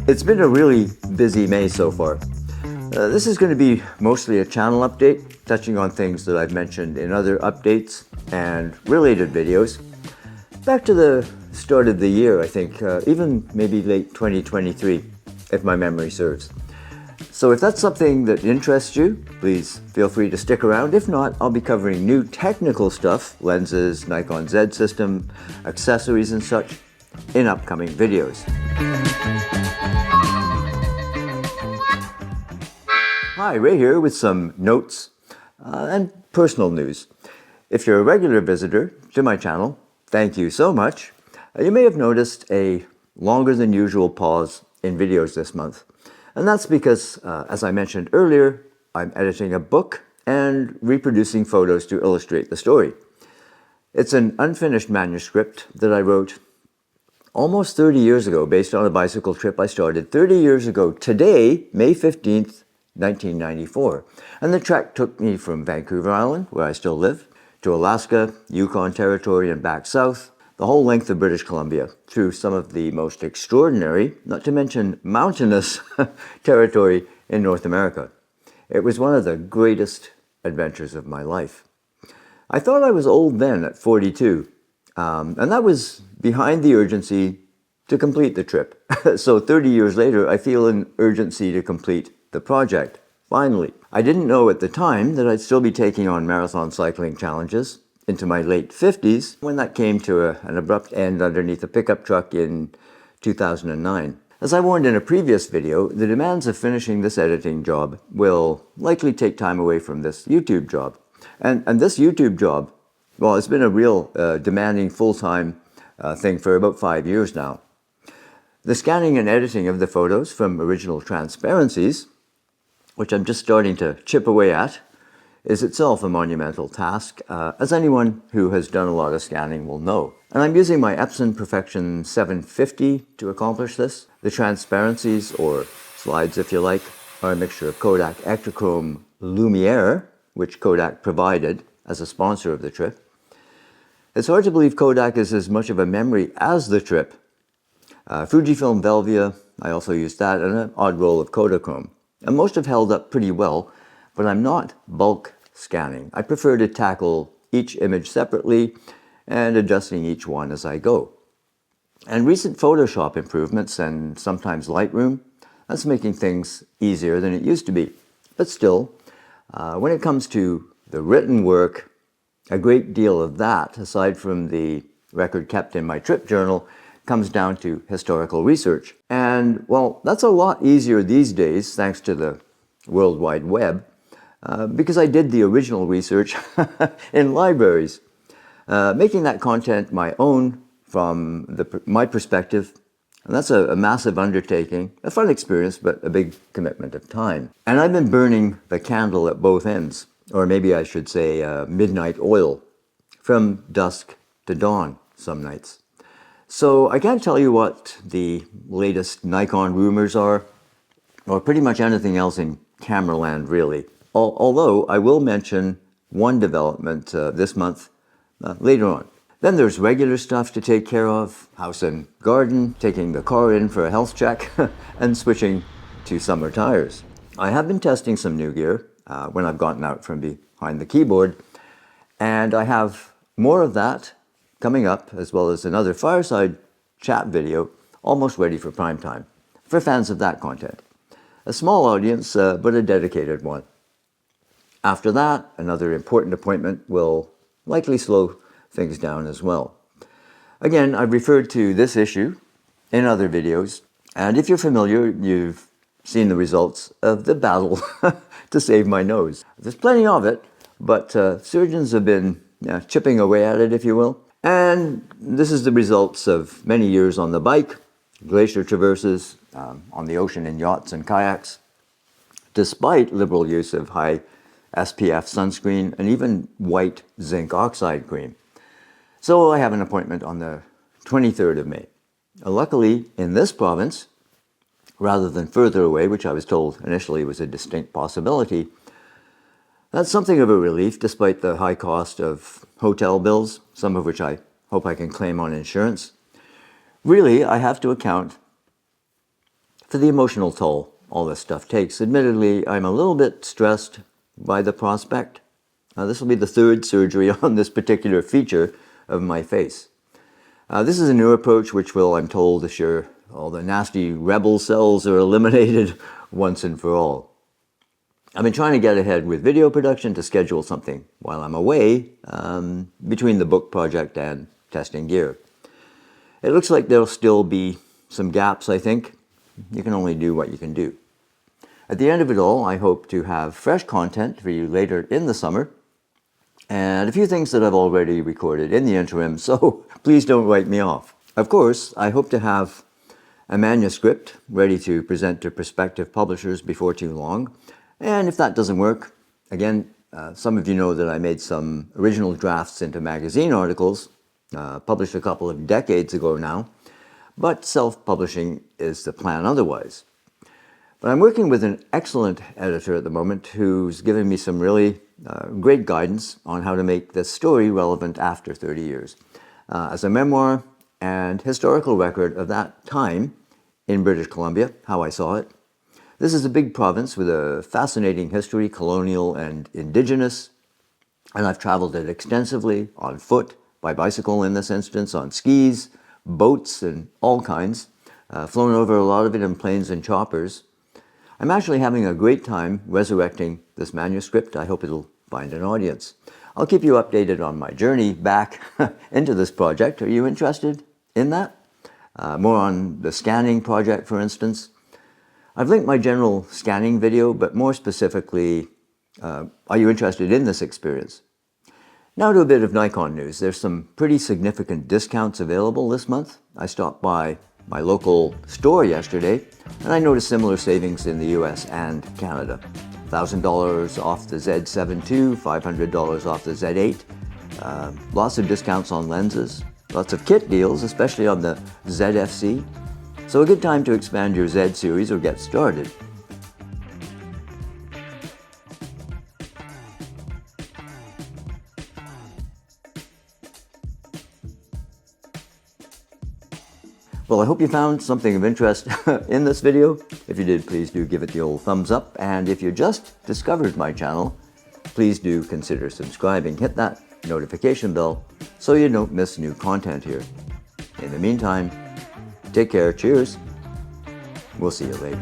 It's been a really busy May so far. This is going to be mostly a channel update, touching on things that I've mentioned in other updates and related videos. Back to the start of the year, I think, even maybe late 2023, if my memory serves. So if that's something that interests you, please feel free to stick around. If not, I'll be covering new technical stuff, lenses, Nikon Z system, accessories and such, in upcoming videos. Hi, Ray here with some notes and personal news. If you're a regular visitor to my channel, thank you so much. You may have noticed a longer than usual pause in videos this month. And that's because, as I mentioned earlier, I'm editing a book and reproducing photos to illustrate the story. It's an unfinished manuscript that I wrote almost 30 years ago based on a bicycle trip I started 30 years ago today, May 15th, 1994. And the trek took me from Vancouver Island, where I still live, to Alaska, Yukon Territory, and back south, the whole length of British Columbia, through some of the most extraordinary, not to mention mountainous, territory in North America. It was one of the greatest adventures of my life. I thought I was old then at 42, and that was behind the urgency to complete the trip. So 30 years later, I feel an urgency to complete the project, finally. I didn't know at the time that I'd still be taking on marathon cycling challenges into my late 50s when that came to an abrupt end underneath a pickup truck in 2009. As I warned in a previous video, the demands of finishing this editing job will likely take time away from this YouTube job. And this YouTube job, well, it's been a real demanding full-time thing for about 5 years now. The scanning and editing of the photos from original transparencies, which I'm just starting to chip away at, is itself a monumental task, as anyone who has done a lot of scanning will know. And I'm using my Epson Perfection 750 to accomplish this. The transparencies, or slides if you like, are a mixture of Kodak Ektachrome Lumiere, which Kodak provided as a sponsor of the trip. It's hard to believe Kodak is as much of a memory as the trip. Fujifilm Velvia, I also used that, and an odd roll of Kodachrome. And most have held up pretty well, but I'm not bulk scanning. I prefer to tackle each image separately and adjusting each one as I go. And recent Photoshop improvements and sometimes Lightroom, that's making things easier than it used to be. But still, when it comes to the written work, a great deal of that, aside from the record kept in my trip journal, comes down to historical research. And, well, that's a lot easier these days, thanks to the World Wide Web, because I did the original research in libraries, making that content my own from my perspective. And that's a massive undertaking, a fun experience, but a big commitment of time. And I've been burning the candle at both ends, or maybe I should say midnight oil, from dusk to dawn some nights. So I can't tell you what the latest Nikon rumors are, or pretty much anything else in camera land, really. Although I will mention one development this month later on. Then there's regular stuff to take care of, house and garden, taking the car in for a health check, and switching to summer tires. I have been testing some new gear when I've gotten out from behind the keyboard, and I have more of that coming up, as well as another fireside chat video almost ready for prime time, for fans of that content. A small audience, but a dedicated one. After that, another important appointment will likely slow things down as well. Again, I've referred to this issue in other videos, and if you're familiar, you've seen the results of the battle to save my nose. There's plenty of it, but surgeons have been chipping away at it, if you will. And this is the results of many years on the bike, glacier traverses, on the ocean in yachts and kayaks, despite liberal use of high SPF sunscreen and even white zinc oxide cream. So I have an appointment on the 23rd of May. Luckily, in this province, rather than further away, which I was told initially was a distinct possibility, that's something of a relief despite the high cost of hotel bills, some of which I hope I can claim on insurance. Really, I have to account for the emotional toll all this stuff takes. Admittedly, I'm a little bit stressed by the prospect. This will be the third surgery on this particular feature of my face. This is a new approach which will, I'm told, assure all the nasty rebel cells are eliminated once and for all. I've been trying to get ahead with video production to schedule something while I'm away between the book project and testing gear. It looks like there'll still be some gaps, I think. You can only do what you can do. At the end of it all, I hope to have fresh content for you later in the summer, and a few things that I've already recorded in the interim, so please don't write me off. Of course, I hope to have a manuscript ready to present to prospective publishers before too long, and if that doesn't work, again, some of you know that I made some original drafts into magazine articles, published a couple of decades ago now, but self-publishing is the plan otherwise. But I'm working with an excellent editor at the moment who's given me some really great guidance on how to make this story relevant after 30 years. As a memoir and historical record of that time in British Columbia, how I saw it. This is a big province with a fascinating history, colonial and indigenous, and I've traveled it extensively on foot, by bicycle in this instance, on skis, boats and all kinds, flown over a lot of it in planes and choppers. I'm actually having a great time resurrecting this manuscript. I hope it'll find an audience. I'll keep you updated on my journey back into this project. Are you interested in that? More on the scanning project, for instance. I've linked my general scanning video, but more specifically, are you interested in this experience? Now to a bit of Nikon news. There's some pretty significant discounts available this month. I stopped by my local store yesterday, and I noticed similar savings in the US and Canada. $1,000 off the Z7 II, $500 off the Z8. Lots of discounts on lenses, lots of kit deals, especially on the ZFC. So a good time to expand your Z series or get started. Well, I hope you found something of interest in this video. If you did, please do give it the old thumbs up. And if you just discovered my channel, please do consider subscribing. Hit that notification bell so you don't miss new content here. In the meantime, take care. Cheers. We'll see you later.